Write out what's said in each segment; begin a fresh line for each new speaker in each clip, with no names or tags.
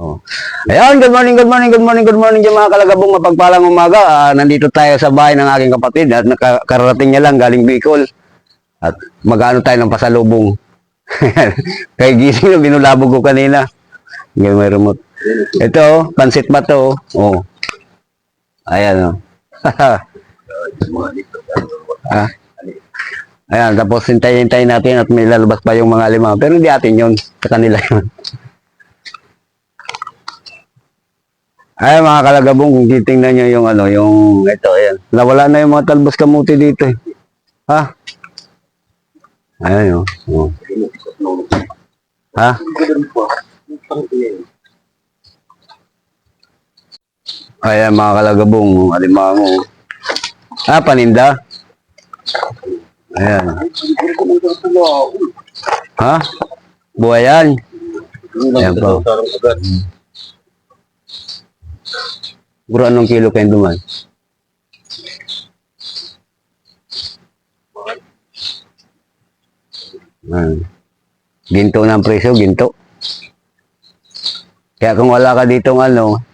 Oh. Ayan, good morning, good morning, good morning, good morning dyan mga kalagabong, mapagpalang umaga. Nandito tayo sa bahay ng aking kapatid at nakararating niya lang galing Bicol. At mag-ano tayo ng pasalubong. Kay gising na binulabog ko kanina. Ngayon may remote. Ito, pansit ba to? Oh. Ayan, oh. Ah. Ayan, tapos hintayin natin at may lalabas pa yung mga lima. Pero hindi atin yun, sa kanila yun. Ay mga kalagabong, kung titingnan nyo yung ano, yung ito, ayan. Nawala na yung mga talbos kamuti dito eh. Ha? Ayan oh. Ha? Ayan mga kalagabong, alimango. Paninda? Ayan. Ha? Buhayan? Ayan po. Siguro anong kilo kayo duman? Ginto ng presyo, ginto. Kaya kung wala ka ditong ano,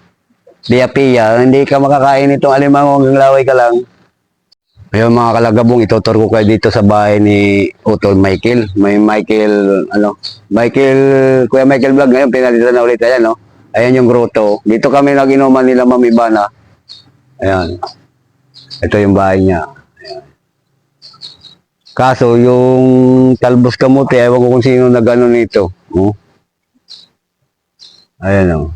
diapiya, hindi ka makakain itong alimango hanggang laway ka lang. Ayun mga kalagabong, itutur ko kayo dito sa bahay ni Utol Michael. May Michael, Kuya Michael Vlog ngayon, pinalitan na ulit. Ayan, no? Ayan yung grotto. Dito kami nag-inuman nila Ma'am Ivana. Ayan. Ito yung bahay niya. Ayan. Kaso, yung talbos kamote, ewan ko kung sino nag-ano nito. Ayan, no?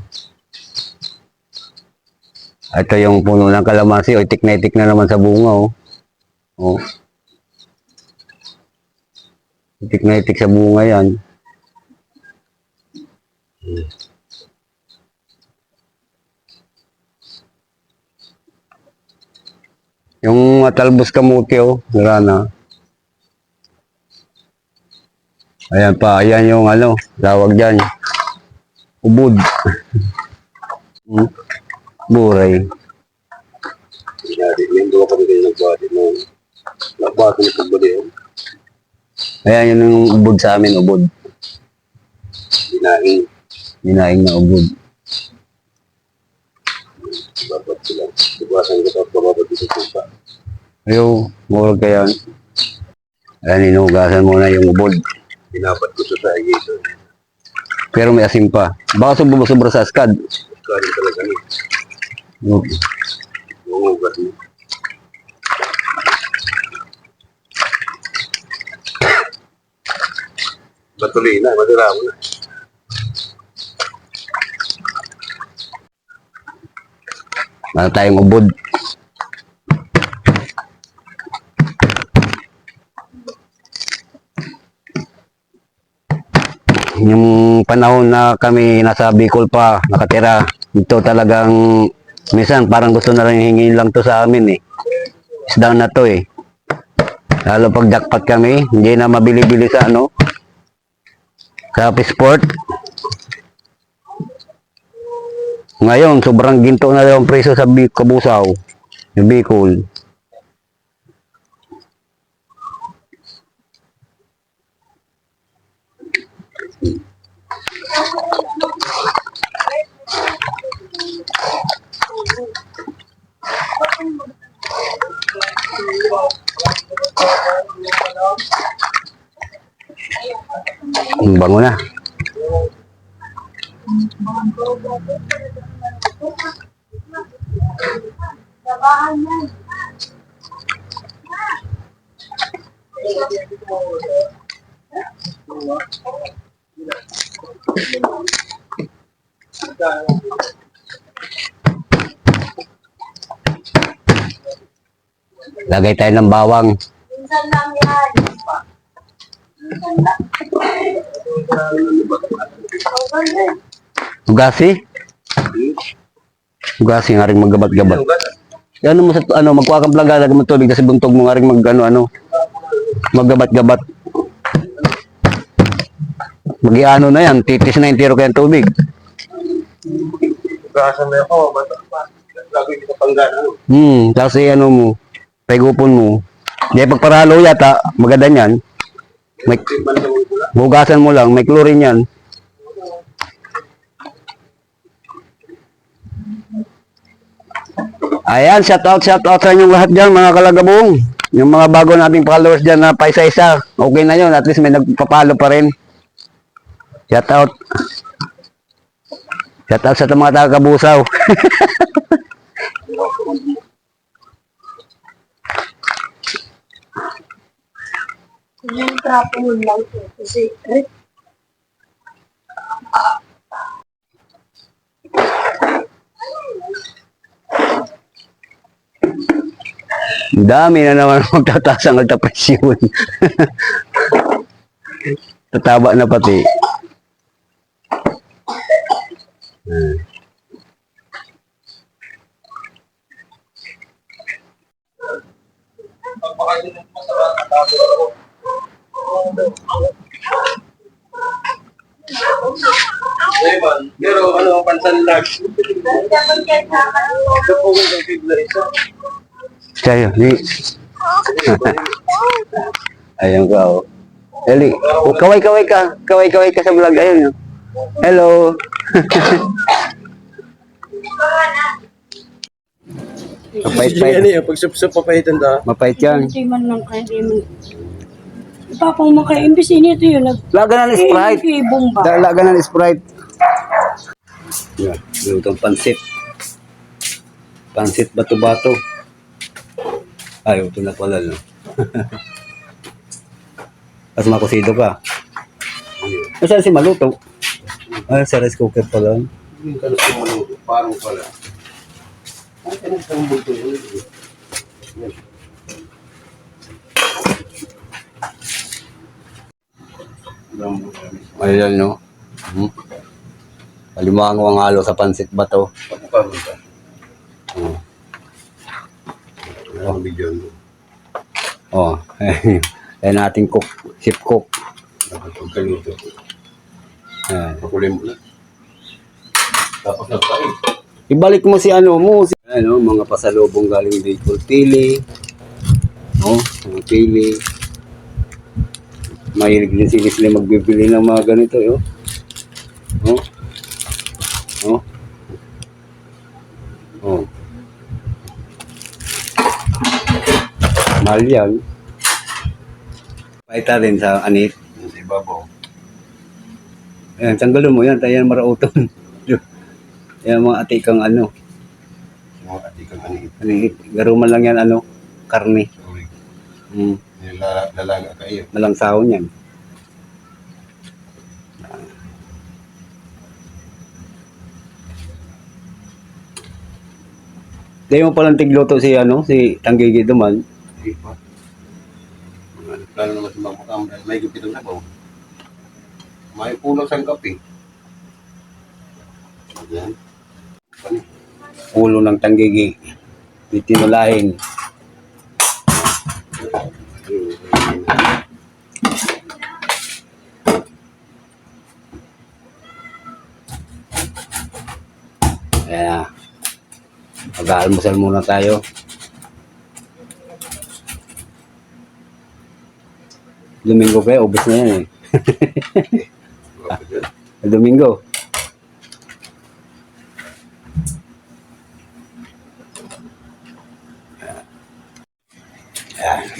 Ito yung puno ng kalamansi. Itik na itik na naman sa bunga, oh. Oh. Itik na itik sa bunga yan. Yung talbos kamuti, oh. Wala na. Ayan pa. Ayan yung ano. Tawag dyan. Ubod. Buray. Ayan yun yung ubod sa amin. Ubod. Dinaing na ubod. Ayaw, murag kaya. Ayan, inugasan muna yung ubod. Pinapat ko sa ito. Pero may asim pa. Baka sobra sa askad. Askad talaga ni. Yung ugat mo. Batuloy na, madura mo na. Wala tayong ubod. Yung panahon na kami nasa Bicol pa, nakatira, ito talagang minsan parang gusto na lang hingin lang to sa amin eh. Isda na to eh. Lalo pag jackpot kami, hindi na mabili-bili sa ano, sa Pisport. Ngayon, sobrang ginto na lang presyo sa Kabusaw, yung Bicol. Bango na. Lagay tayo ng bawang.
Minsan lang yan.
Ugasi? Ugasi nga rin maggabat-gabat. Ano mo sa ano, magkuha kang plaga, lagay mo tubig kasi buntog mo nga rin maggabat-gabat. Mag-iano na yan, titis na yung tiro kayang tubig.
Ugasan mo ako, lagay dito panggan, ano?
Kasi ano mo, paigupon mo. Di pagparalo yata, maganda yan. Hugasan mo lang, may chlorine yan. Ayan, shout out sa inyong lahat dyan, mga kalagabong. Yung mga bago nating followers dyan na paisa-isa. Okay na yun, at least may nagpapalo pa rin. Shout out. Shout out sa mga taga-Kabusaw.
Yung trapo mo lang ito. Kasi,
Ang dami na naman magtataas ang presyon. Tataba na pati.
Pagpakain ng masarap na tapo ako. Eman, pero ano, pansanlag. Ito po yung bigla isa.
Kaya, di. Ayun ka, oh. Eli, oh, kaway-kaway ka. Kaway-kaway ka sa vlog. Ayun, oh. Hello. Mapait pa
Ano yung pag-sup-sup papahitan ta?
Mapait yan.
hindi man lang kaya, hindi man. Ipapang mga imbis ito yun.
Laga ng Sprite.
Ibong ba?
Laga ng Sprite. Yeah, lutong pansit. Pansit bato-bato. Ay, ito na pala, no? Tapos makusido ka. Saan si Maluto? Ay, sa rice cooker pala.
Yung kanas mo ano, parang pala. Ang kanas ng bulto yun.
Ayan, no? Alimango ang halo sa pansit bato.
Pagpapagod ka.
Oh.
Ang video mo.
Oh. Ayan nating cook. Chef cook.
Dapat pagkaluto.
Ayan.
Pakulay mo na. Tapos nagpain.
Ibalik mo si ano mo. Ano, mga pasalubong galing Bicol. Pili. Oh, mga pili. Mahilig din si Leslie magbibili ng mga ganito, oh. Oh. Oh. Oh. Mahal yan. Paita rin sa anit.
Sa ibabaw.
Ayan, tanggalin mo yan. Tayo marauton. Yan mga atikang ano.
Mga atikang aning.
Anit. Garuman lang yan ano. Karne.
Sorry.
Mm.
Lalaga kayo.
Malang sahon yan. Dahil mo palang tigluto si ano, si Tanggigi Duman.
Hindi pa. Plano naman sa mga mukha dahil may gupit ang nabaw. May pulang sa kape. Ayan.
Ulo ng Tanggigi. Titinulahin. Ayan na. Mag-aalmusal muna tayo. Domingo pa ubos na yan eh. Domingo.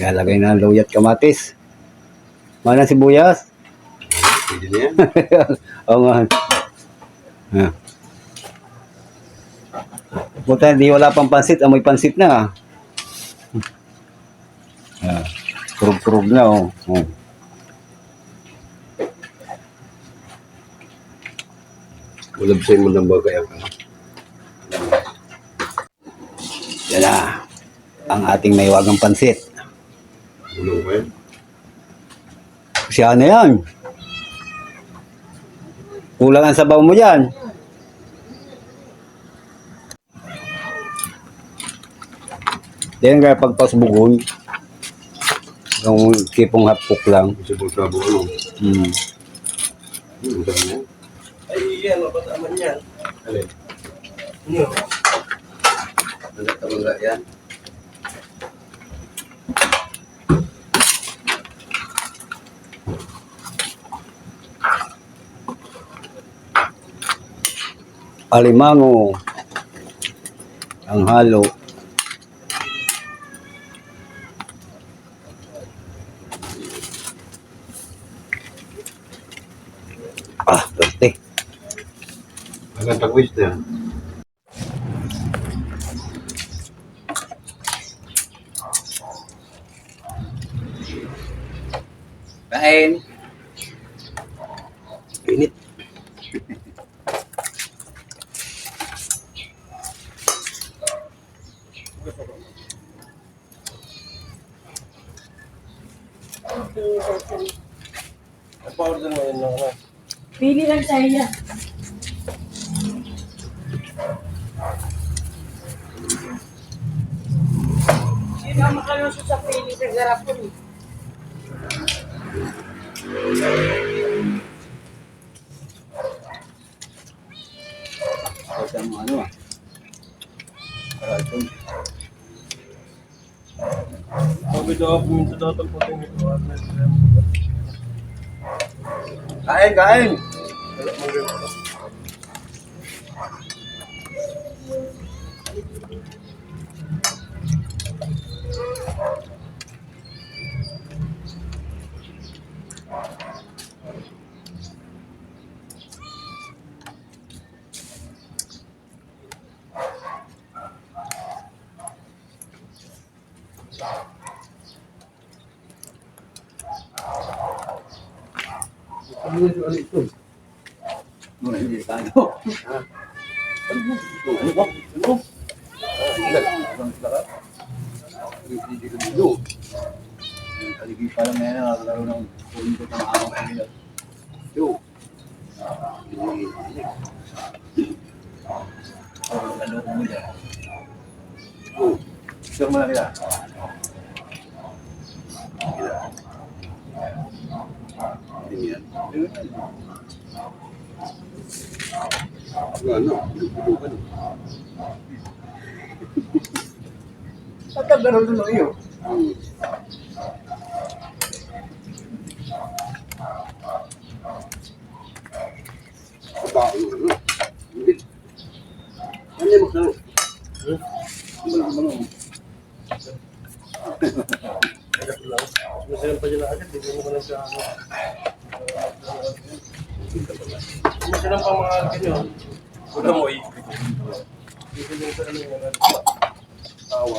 Lalagay na ang luya at kamatis. Mana sibuyas?
Pwede na yan.
Oo nga. Ah. Puta, di wala pang pansit. Amoy pansit na. Ah. Kurog-kurog na, oh. Oh.
Ulabsin mo ng bagay ako.
Yan na. Ang ating naiwagang pansit.
Ulong ko yan.
Siya na yan. Kulang ang sabaw mo dyan. Yan kaya pagpasbugon. Yung tipong hapok lang.
Sabo-sabo ano.
Hmm.
Ang dami yan. Ay, yan. Mapataman yan. Alin? Ano? Nagtatamang yan.
Alimango. Ang halo
Hanggang tagwis na yan.
Kain.
Init.
Pili lang sa iya. Sino ang makalusot sa pili sa garapon eh?
Kasi ang ano ah. Karalton.
Sabi daw, pumunta daw ito po tingin ko.
Kain, kain!
Ano yung ano ito?
Muna hindi tayo.
Ano ba? Ano? Hindi ko dito.
Kaligi pa lang na yan, nakakalaro ng punin ko ng amang kanila.
Yo.
Kaloko mo dyan.
Oh.
Sure mo na kita.
Hindi yan. Ano? Ano?
Pagkagaro na iyo.
Aba, ano? Hindi. Ano yung magsaro?
Masayang pa dyan agad, hindi mo naman siya ano. Masayang pa mga ganyan. Una mo, ikot. Ikot yung sa ano yung tawa.